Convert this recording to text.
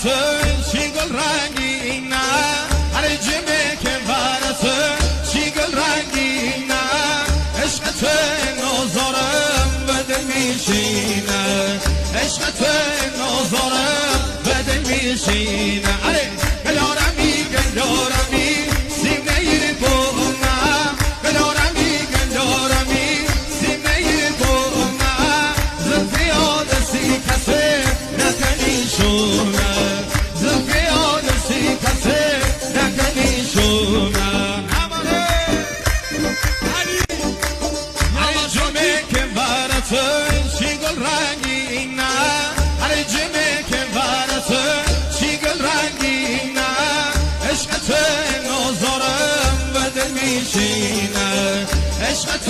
چی گل رنگینه هر جمعه که برات چی گل رنگینه عشقت نازارم بده میشینه عشقت نازارم بده میشینه گلارمی گلارمی سینه بومم گلارمی گلارمی سینه بومم زفیاد سی کسه نکنیشونه زفیاد سی کسه نکنیشونه هر جمعه که برات چی گل رنگینه هر جمعه که برات چی گل رنگینه عشقت نازارم بده میشینه عشقت